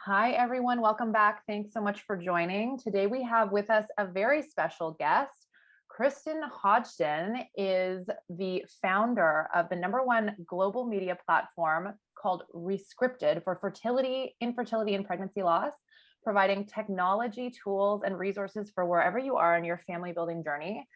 Hi, everyone. Welcome back. Thanks so much for joining. Today we have with us a very special guest. Kristen Hodgson is the founder of the #1 global media platform called Rescripted for fertility, infertility, and pregnancy loss, providing technology, tools, and resources for wherever you are in your family building journey.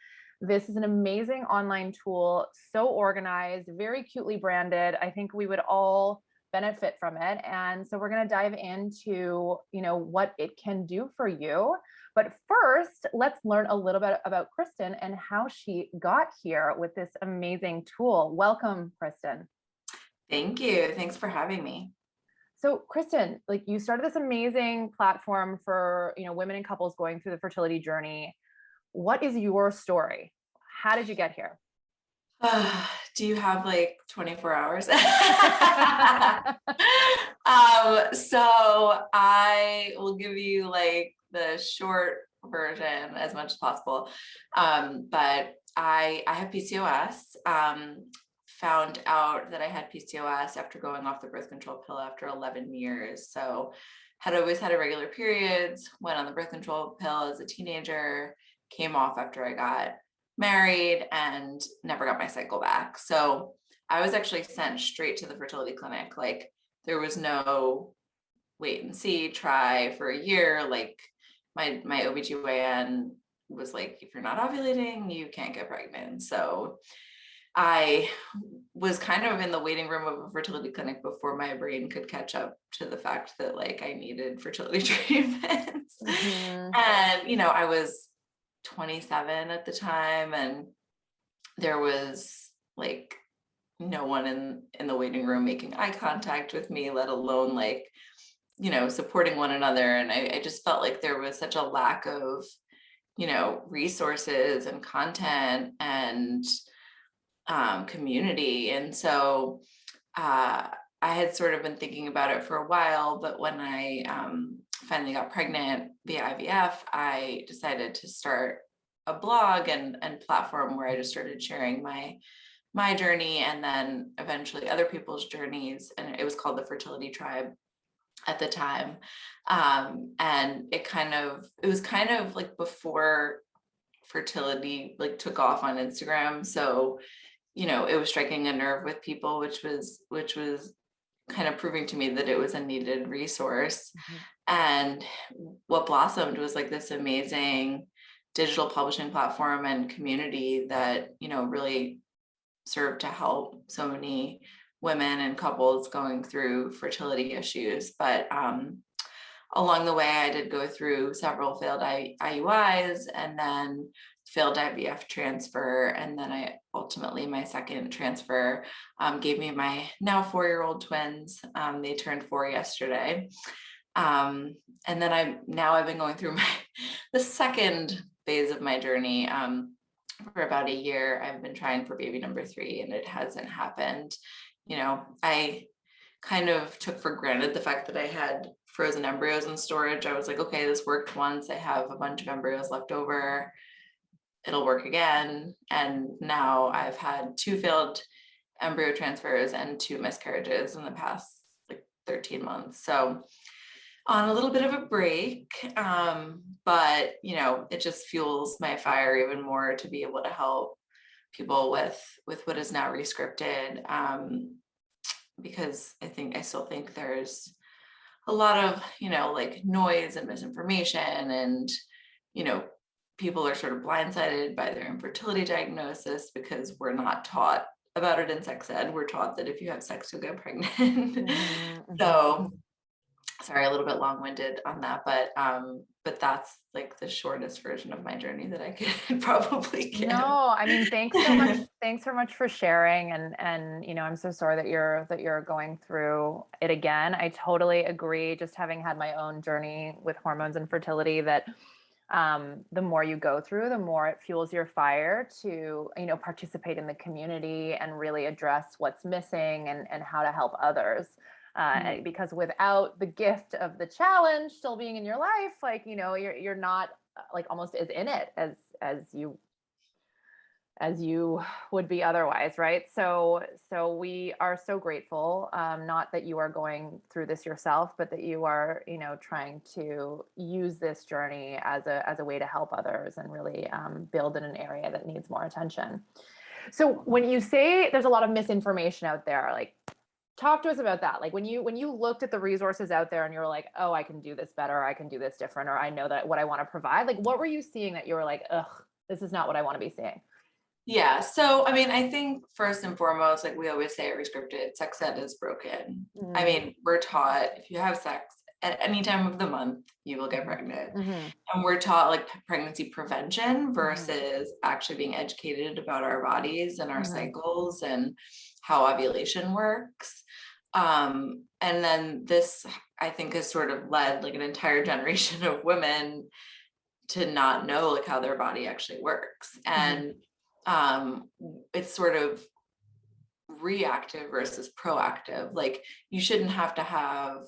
This is an amazing online tool, so organized, very cutely branded. I think we would all benefit from it. And so we're going to dive into, what it can do for you. But first, let's learn a little bit about Kristen and how she got here with this amazing tool. Welcome, Kristen. Thank you. Thanks for having me. So, Kristen, like you started this amazing platform for, women and couples going through the fertility journey. What is your story? How did you get here? Do you have like 24 hours? So I will give you like the short version as much as possible. But I have PCOS. Found out that I had PCOS after going off the birth control pill after 11 years. So had always had irregular periods, went on the birth control pill as a teenager, came off after I got married and never got my cycle back. So I was actually sent straight to the fertility clinic. Like there was no wait and see, try for a year. Like my OBGYN was like, if you're not ovulating, you can't get pregnant. So I was kind of in the waiting room of a fertility clinic before my brain could catch up to the fact that like I needed fertility treatments. And, I was 27 at the time, and there was like no one in the waiting room making eye contact with me, let alone like, supporting one another. And I just felt like there was such a lack of, resources and content and community. And so I had sort of been thinking about it for a while, but when I finally got pregnant via IVF, I decided to start a blog and platform where I just started sharing my journey and then eventually other people's journeys. And it was called the Fertility Tribe at the time. And it was kind of like before fertility like took off on Instagram. So, it was striking a nerve with people, which was kind of proving to me that it was a needed resource. And what blossomed was like this amazing digital publishing platform and community that, really served to help so many women and couples going through fertility issues. But along the way, I did go through several failed IUIs and then failed IVF transfer. And then my second transfer gave me my now 4-year-old twins. They turned 4 yesterday. And then I've been going through the second phase of my journey. For about a year, I've been trying for baby number 3 and it hasn't happened. I kind of took for granted the fact that I had frozen embryos in storage. I was like, okay, this worked once. I have a bunch of embryos left over. It'll work again. And now I've had 2 failed embryo transfers and 2 miscarriages in the past like 13 months. So on a little bit of a break, but it just fuels my fire even more to be able to help people with what is now Rescripted, because I still think there's a lot of like noise and misinformation, and people are sort of blindsided by their infertility diagnosis because we're not taught about it in sex ed. We're taught that if you have sex, you'll get pregnant. So sorry, a little bit long-winded on that, but that's like the shortest version of my journey that I could probably give. No, I mean, thanks so much. Thanks so much for sharing. And I'm so sorry that you're going through it again. I totally agree. Just having had my own journey with hormones and fertility, that the more you go through, the more it fuels your fire to, participate in the community and really address what's missing and how to help others. Because without the gift of the challenge still being in your life, like, you're not like almost as in it as as you would be otherwise, right? So we are so grateful, not that you are going through this yourself, but that you are, trying to use this journey as a way to help others and really build in an area that needs more attention. So when you say there's a lot of misinformation out there, like, talk to us about that. Like, when you looked at the resources out there and you were like, oh, I can do this better, I can do this different, or I know that what I want to provide, like, what were you seeing that you were like, ugh, this is not what I want to be seeing? Yeah. So, I mean, I think first and foremost, like we always say at Rescripted, sex ed is broken. I Mm. mean, we're taught if you have sex at any time of the month, you will get pregnant. Mhm. And we're taught like pregnancy prevention Mhm. versus actually being educated about our bodies and our Mhm. cycles and how ovulation works. And then this, I think, has sort of led like an entire generation of women to not know like how their body actually works. Mhm. And um it's sort of reactive versus proactive. Like you shouldn't have to have,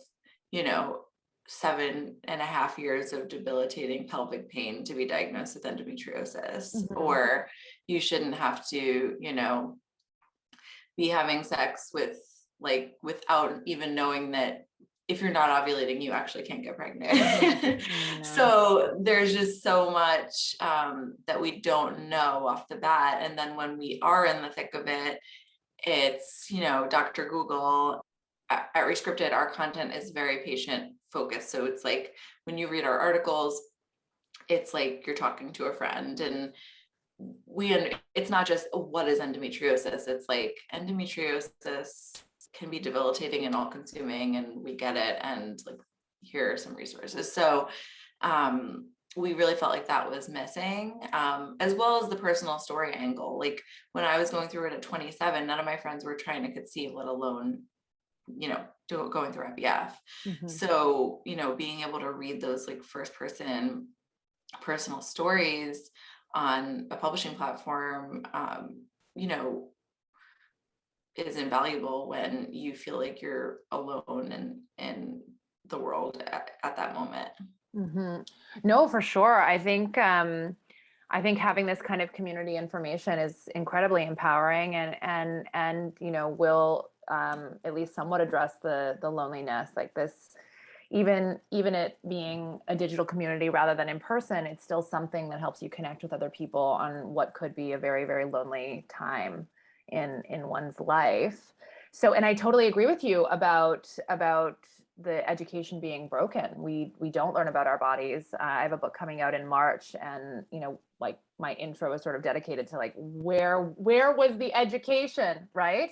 you know 7.5 years of debilitating pelvic pain to be diagnosed with endometriosis, Mhm. or you shouldn't have to, be having sex with, like, without even knowing that if you're not ovulating, you actually can't get Mhm. pregnant. No. So there's just so much that we don't know off the bat. And then when we are in the thick of it, it's, Dr. Google. At Rescripted, our content is very patient focused. So it's like when you read our articles, it's like you're talking to a friend, and it's not just what is endometriosis. It's like endometriosis can be debilitating and all consuming, and we get it, and like here are some resources. So we really felt like that was missing, as well as the personal story angle. Like when I was going through it at 27, none of my friends were trying to conceive, let alone going through IVF. Mhm. So being able to read those like first person personal stories on a publishing platform, you know, is invaluable when you feel like you're alone in the world at that moment. Mhm. No, for sure. I think having this kind of community information is incredibly empowering, and will at least somewhat address the loneliness. Like this, even it being a digital community rather than in person, it's still something that helps you connect with other people on what could be a very, very lonely time in one's life. So, and I totally agree with you about the education being broken. We don't learn about our bodies. I have a book coming out in March, and like my intro is sort of dedicated to like where was the education, right?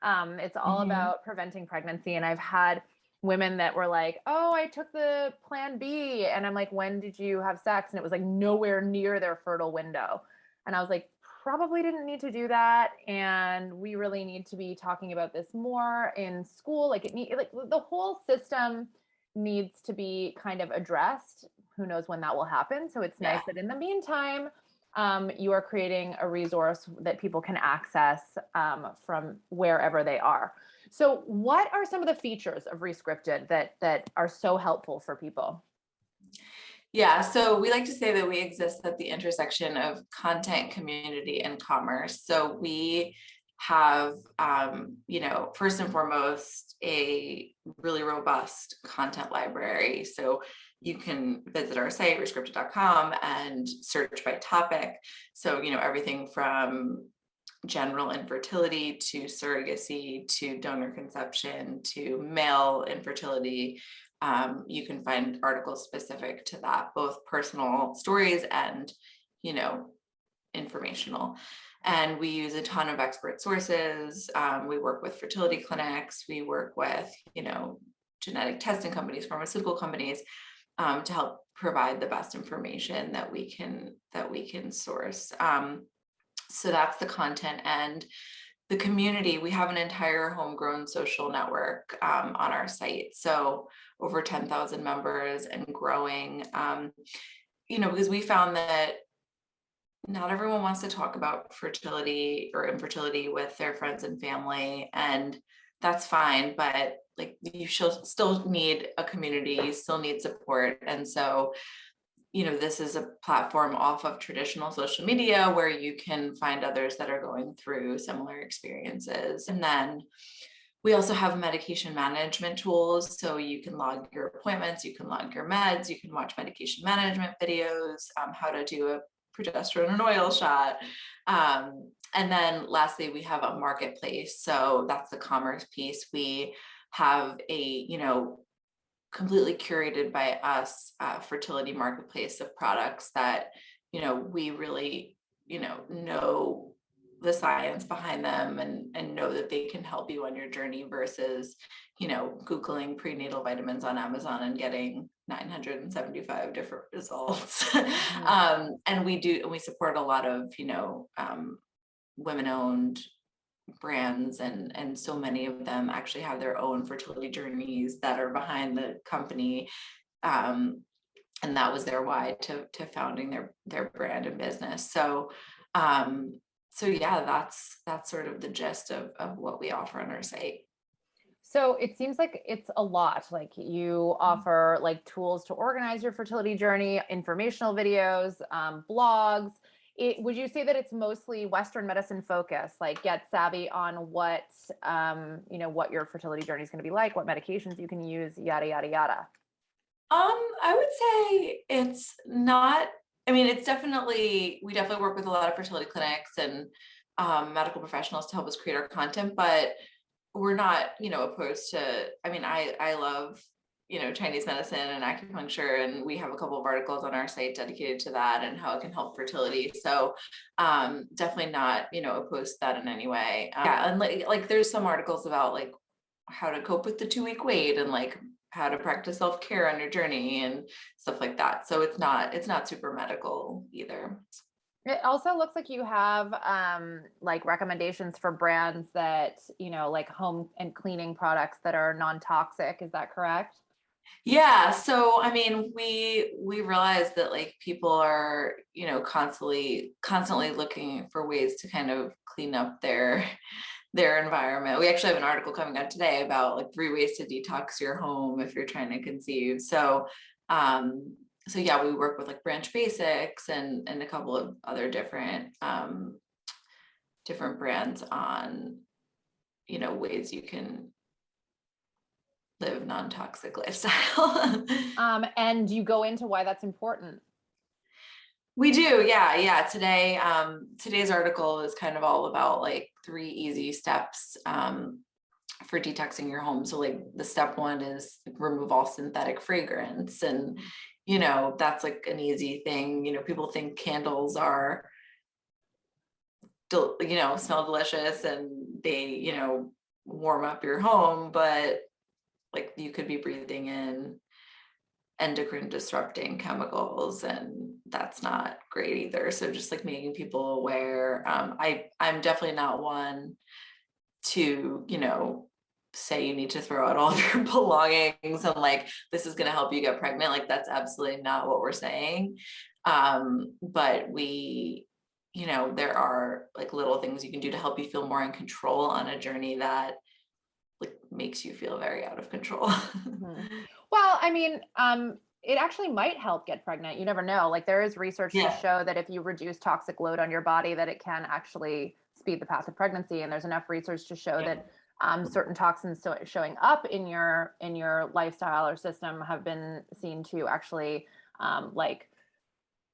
It's all Mhm. about preventing pregnancy, and I've had women that were like, "Oh, I took the plan B," and I'm like, "When did you have sex?" And it was like nowhere near their fertile window, and I was like, probably didn't need to do that, and we really need to be talking about this more in school. Like like the whole system needs to be kind of addressed. Who knows when that will happen? So it's Yeah. nice that in the meantime, you are creating a resource that people can access from wherever they are. So what are some of the features of Rescripted that are so helpful for people? Yeah, so we like to say that we exist at the intersection of content, community, and commerce. So we have, first and foremost, a really robust content library. So you can visit our site, rescripted.com, and search by topic. So, everything from general infertility to surrogacy to donor conception to male infertility. You can find articles specific to that, both personal stories and, you know, informational. And we use a ton of expert sources. We work with fertility clinics. We work with, genetic testing companies, pharmaceutical companies, to help provide the best information that we can source. So that's the content. And the community, we have an entire homegrown social network on our site. So over 10,000 members and growing, because we found that not everyone wants to talk about fertility or infertility with their friends and family, and that's fine. But like you should still need a community, you still need support. And so this is a platform off of traditional social media where you can find others that are going through similar experiences. And then we also have medication management tools. So you can log your appointments, you can log your meds, you can watch medication management videos, how to do a progesterone and oil shot. And then lastly, we have a marketplace. So that's the commerce piece. We have a, completely curated by us fertility marketplace of products that, we really, know the science behind them and know that they can help you on your journey versus, Googling prenatal vitamins on Amazon and getting 975 different results. And we support a lot of, women-owned brands, and so many of them actually have their own fertility journeys that are behind the company. And that was their why to founding their brand and business. So yeah, that's sort of the gist of what we offer on our site. So it seems like it's a lot. Like you offer like tools to organize your fertility journey, informational videos, blogs. Would you say that it's mostly Western medicine focused, like get savvy on what, what your fertility journey is going to be like, what medications you can use, yada, yada, yada? I would say it's not, it's we definitely work with a lot of fertility clinics and medical professionals to help us create our content, but we're not, opposed to, I love, Chinese medicine and acupuncture, and we have a couple of articles on our site dedicated to that and how it can help fertility. So definitely not, opposed to that in any way. Yeah. And like there's some articles about like how to cope with the 2-week wait and like how to practice self-care on your journey and stuff like that. So it's not super medical either. It also looks like you have like recommendations for brands that, like home and cleaning products that are non-toxic. Is that correct? Yeah. So, we realize that like people are, constantly looking for ways to kind of clean up their environment. We actually have an article coming out today about like 3 ways to detox your home if you're trying to conceive. So, yeah, we work with like Branch Basics and a couple of other different brands on, ways you can live non-toxic lifestyle. And you go into why that's important. We do. Yeah. Today's article is kind of all about like 3 easy steps for detoxing your home. So like the step 1 is remove all synthetic fragrance. And, that's like an easy thing. People think candles are, smell delicious and they, warm up your home, but like you could be breathing in endocrine disrupting chemicals, and that's not great either. So just like making people aware. I'm definitely not one to, say you need to throw out all of your belongings and like this is going to help you get pregnant. Like that's absolutely not what we're saying. But we, there are like little things you can do to help you feel more in control on a journey that like makes you feel very out of control. Well, it actually might help get pregnant. You never know. Like there is research to show that if you reduce toxic load on your body, that it can actually speed the path of pregnancy. And there's enough research to show that certain toxins showing up in your lifestyle or system have been seen to actually like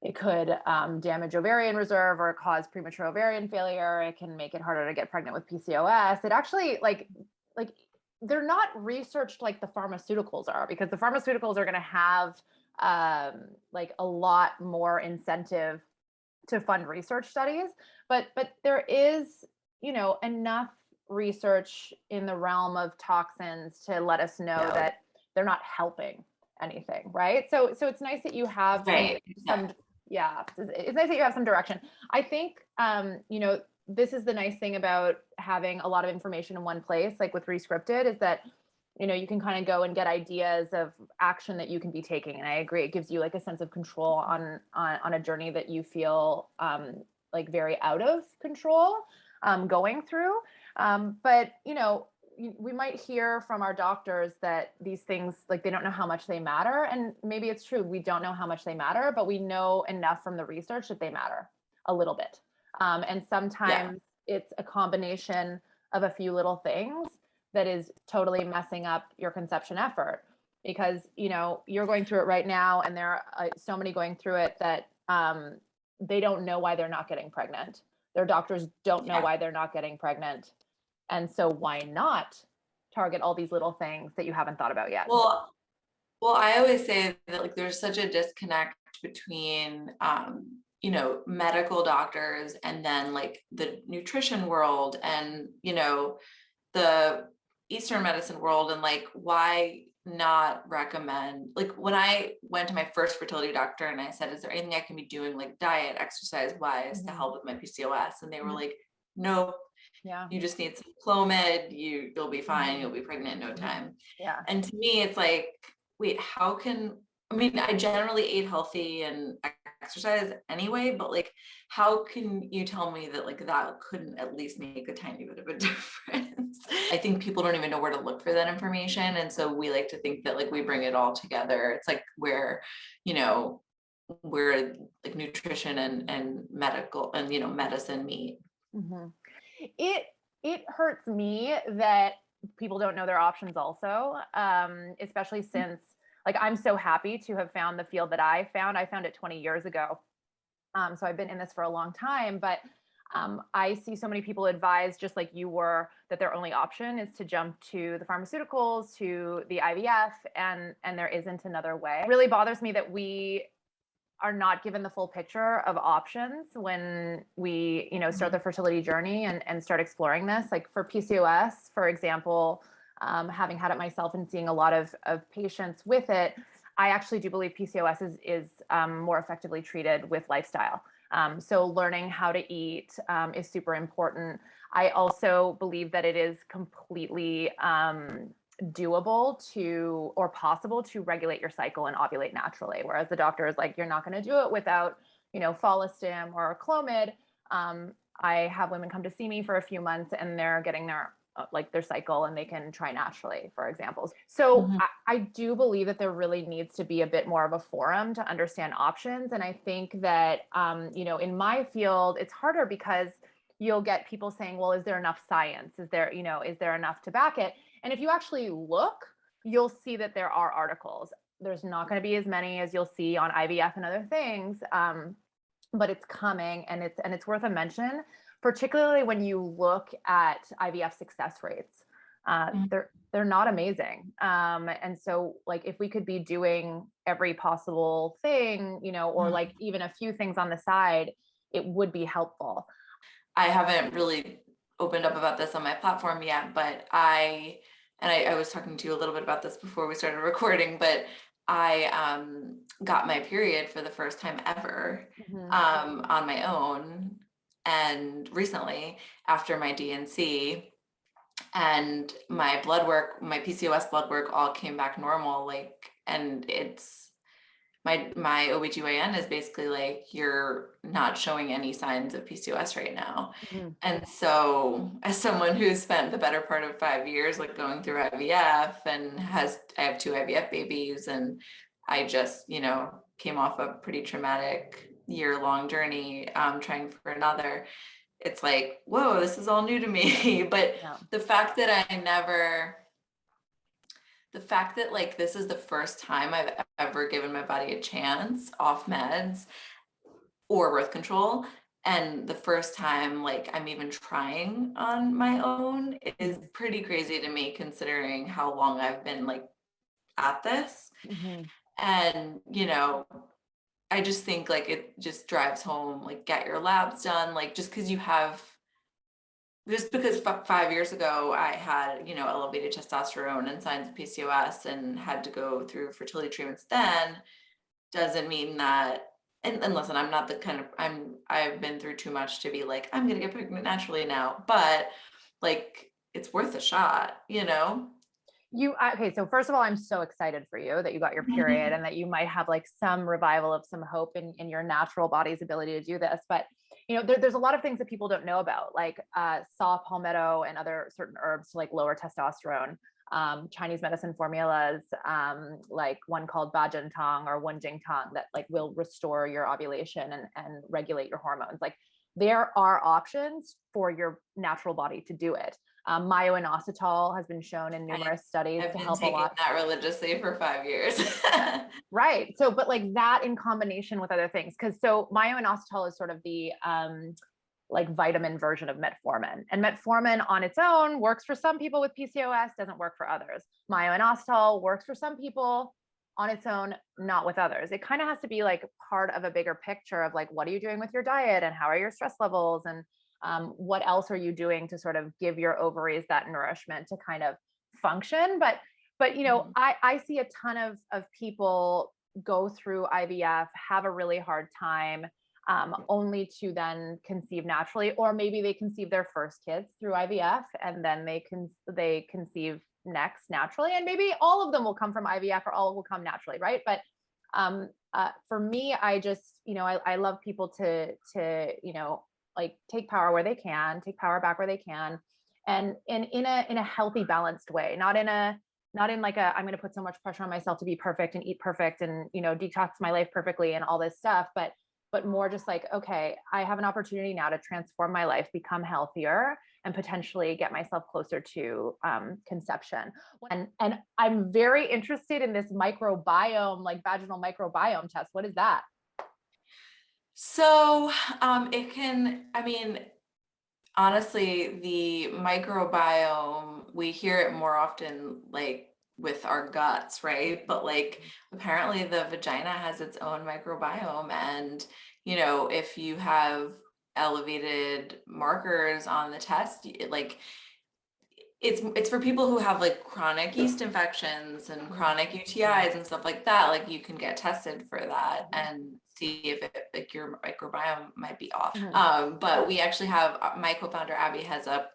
it could damage ovarian reserve or cause premature ovarian failure. It can make it harder to get pregnant with PCOS. It actually like they're not researched like the pharmaceuticals are, because the pharmaceuticals are going to have like a lot more incentive to fund research studies. But there is, enough research in the realm of toxins to let us know that they're not helping anything, right? So it's nice that you have it's nice that you have some direction. I think this is the nice thing about having a lot of information in one place, like with Rescripted, is that, you can kind of go and get ideas of action that you can be taking. And I agree, it gives you like a sense of control on a journey that you feel like very out of control going through. But, we might hear from our doctors that these things, like, they don't know how much they matter. And maybe it's true. We don't know how much they matter, but we know enough from the research that they matter a little bit. And Yeah. sometimes it's a combination of a few little things that is totally messing up your conception effort, because, you're going through it right now, and there are so many going through it that they don't know why they're not getting pregnant. Their doctors don't know Yeah. why they're not getting pregnant. And so why not target all these little things that you haven't thought about yet? Well, I always say that like there's such a disconnect between medical doctors and then like the nutrition world and the Eastern medicine world, and like why not recommend, like when I went to my first fertility doctor and I said, is there anything I can be doing like diet, exercise wise to Mhm. help with my PCOS? And they were Mhm. like, no, Yeah. you just need some Clomid, you'll be fine, you'll Mhm. be pregnant in no Mhm. time. Yeah. And to me, it's like, wait, how can, I mean, I generally ate healthy and exercise anyway, but like, how can you tell me that like that couldn't at least make a tiny bit of a difference? I think people don't even know where to look for that information. And so we like to think that like we bring it all together. It's like you know, where like nutrition and medical and medicine meet. Mhm. It it hurts me that people don't know their options also, especially since, like, I'm so happy to have found the field that I found. I found it 20 years ago. So I've been in this for a long time, but I see so many people advise, just like you were, that their only option is to jump to the pharmaceuticals, to the IVF, and there isn't another way. It really bothers me that we are not given the full picture of options when we, start the fertility journey and start exploring this. Like for PCOS, for example, having had it myself and seeing a lot of patients with it, I actually do believe PCOS is more effectively treated with lifestyle. So learning how to eat is super important. I also believe that it is completely doable to, or possible to, regulate your cycle and ovulate naturally. Whereas the doctor is like, you're not going to do it without, Follistim or Clomid. I have women come to see me for a few months and they're getting their their cycle, and they can try naturally, for example. So Mhm. I do believe that there really needs to be a bit more of a forum to understand options. And I think that, in my field, it's harder because you'll get people saying, well, is there enough science? Is there enough to back it? And if you actually look, you'll see that there are articles. There's not going to be as many as you'll see on IVF and other things, but it's coming, and it's worth a mention, particularly when you look at IVF success rates. Mhm. They're not amazing, and so like if we could be doing every possible thing, or like even a few things on the side, it would be helpful. I haven't really opened up about this on my platform yet, but I was talking to you a little bit about this before we started recording, but I got my period for the first time ever Mhm. on my own, and recently after my DNC, and my blood work, my PCOS blood work all came back normal, like, and it's my OBGYN is basically like, you're not showing any signs of PCOS right now. Mhm. And so as someone who's spent the better part of 5 years like going through IVF and I have two IVF babies, and I just, came off a pretty traumatic year-long journey trying for another. It's like, whoa, this is all new to me. But Yeah. the fact that the fact that like this is the first time I've ever given my body a chance off meds or birth control, and the first time like I'm even trying on my own, is Mhm. pretty crazy to me considering how long I've been like at this. Mhm. And I just think like it just drives home, like, get your labs done, like, just because 5 years ago I had, elevated testosterone and signs of PCOS and had to go through fertility treatments then, doesn't mean that. And listen, I'm not the kind of, I've been through too much to be like, I'm gonna get pregnant naturally now, but like it's worth a shot. Okay, so first of all, I'm so excited for you that you got your period and that you might have like some revival of some hope in your natural body's ability to do this. But there's a lot of things that people don't know about, like saw palmetto and other certain herbs to like lower testosterone. Chinese medicine formulas, like one called Bajin Tong or Wenjing Tong, that like will restore your ovulation and regulate your hormones. Like there are options for your natural body to do it. Myo-inositol has been shown in numerous studies I've to been help a taking lot. that religiously for 5 years. Right. So, but like that in combination with other things, because so myo-inositol is sort of the like vitamin version of metformin, and metformin on its own works for some people with PCOS, doesn't work for others. Myo-inositol works for some people on its own, not with others. It kind of has to be like part of a bigger picture of like, what are you doing with your diet and how are your stress levels, and what else are you doing to sort of give your ovaries that nourishment to kind of function. But I see a ton of people go through IVF, have a really hard time, only to then conceive naturally, or maybe they conceive their first kids through IVF and then they conceive next naturally, and maybe all of them will come from IVF or all will come naturally, right? But for me, I just I love people to like take power where they can, take power back where they can, and in a healthy, balanced way, not in like a I'm going to put so much pressure on myself to be perfect and eat perfect and detox my life perfectly and all this stuff, but more just like, okay, I have an opportunity now to transform my life, become healthier, and potentially get myself closer to conception. And I'm very interested in this microbiome, like vaginal microbiome test. What is that? So honestly, the microbiome, we hear it more often like with our guts, right? But like apparently the vagina has its own microbiome, and if you have elevated markers on the test, it's for people who have like chronic yeast infections and chronic UTIs and stuff like that. Like you can get tested for that and see if like your microbiome might be off. But we actually have my co-founder Abby has a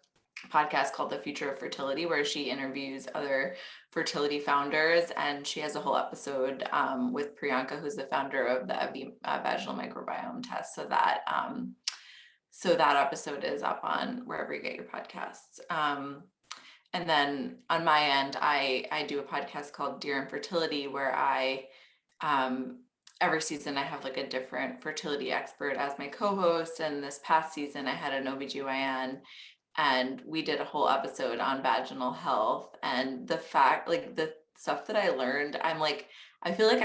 podcast called The Future of Fertility, where she interviews other fertility founders, and she has a whole episode with Priyanka, who's the founder of the vaginal microbiome test. So that episode is up on wherever you get your podcasts. And then on my end, I do a podcast called Dear Infertility, where I every season I have like a different fertility expert as my co-host. And this past season I had an OBGYN, and we did a whole episode on vaginal health, and the fact, like the stuff that I learned, I'm like, I feel like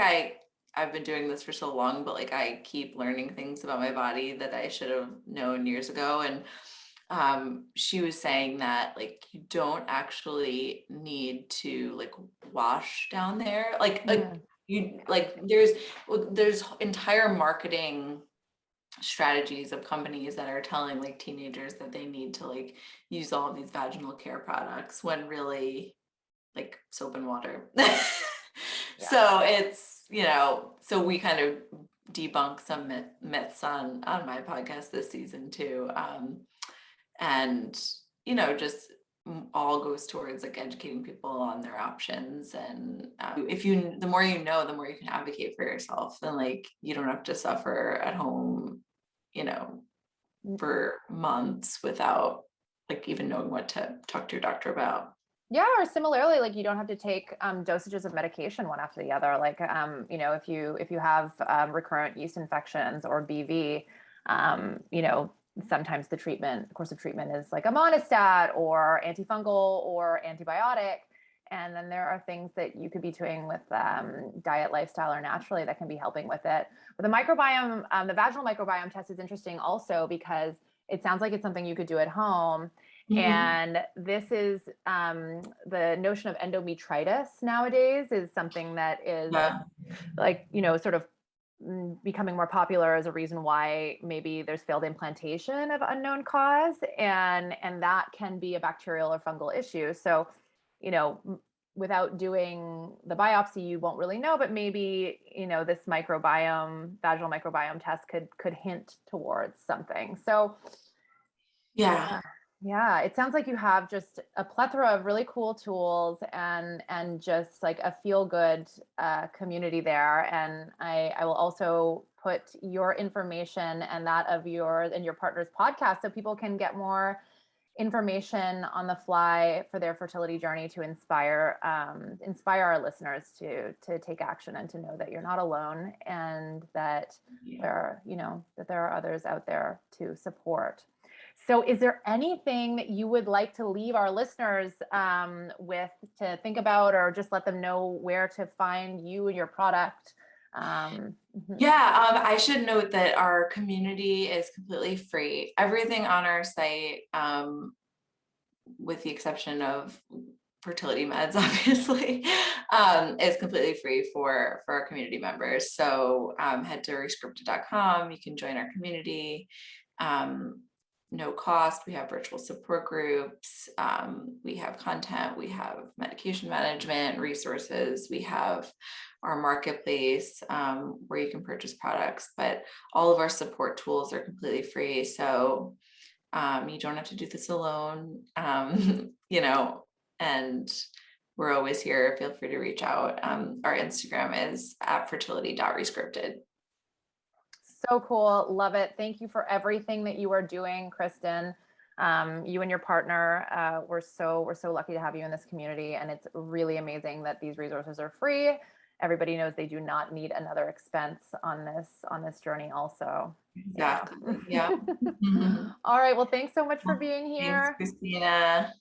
I've been doing this for so long, but like I keep learning things about my body that I should have known years ago. And she was saying that like you don't actually need to like wash down there, there's entire marketing strategies of companies that are telling like teenagers that they need to like use all of these vaginal care products, when really like soap and water. So it's so we kind of debunk some myths on my podcast this season too. And just all goes towards like educating people on their options. And the more you know, the more you can advocate for yourself, then like you don't have to suffer at home for months without like even knowing what to talk to your doctor about. Yeah, or similarly, like you don't have to take dosages of medication one after the other. Like, if you have recurrent yeast infections or BV, sometimes the course of treatment is like a monostat or antifungal or antibiotic. And then there are things that you could be doing with diet, lifestyle, or naturally that can be helping with it. But the microbiome, the vaginal microbiome test is interesting also because it sounds like it's something you could do at home. And this is the notion of endometritis nowadays is something that is like, sort of becoming more popular as a reason why maybe there's failed implantation of unknown cause. And that can be a bacterial or fungal issue. So, without doing the biopsy, you won't really know, but maybe, this vaginal microbiome test could hint towards something. So yeah. Yeah, it sounds like you have just a plethora of really cool tools and just like a feel good community there. And I will also put your information and that of your partner's podcast so people can get more information on the fly for their fertility journey to inspire our listeners to take action and to know that you're not alone and that Yeah. there are others out there to support. So is there anything that you would like to leave our listeners with to think about, or just let them know where to find you and your product? Mhm. Yeah, I should note that our community is completely free. Everything on our site, with the exception of fertility meds, obviously, is completely free for our community members. So head to rescripted.com. You can join our community. Um, no cost. We have virtual support groups. We have content. We have medication management resources. We have our marketplace where you can purchase products, but all of our support tools are completely free. So you don't have to do this alone, and we're always here. Feel free to reach out. Our Instagram is at fertility.rescripted. So cool. Love it. Thank you for everything that you are doing, Kristen. You and your partner, we're so lucky to have you in this community. And it's really amazing that these resources are free. Everybody knows they do not need another expense on this journey also. Exactly. Yeah. All right. Well, thanks so much for Well, being thanks, here. Christina.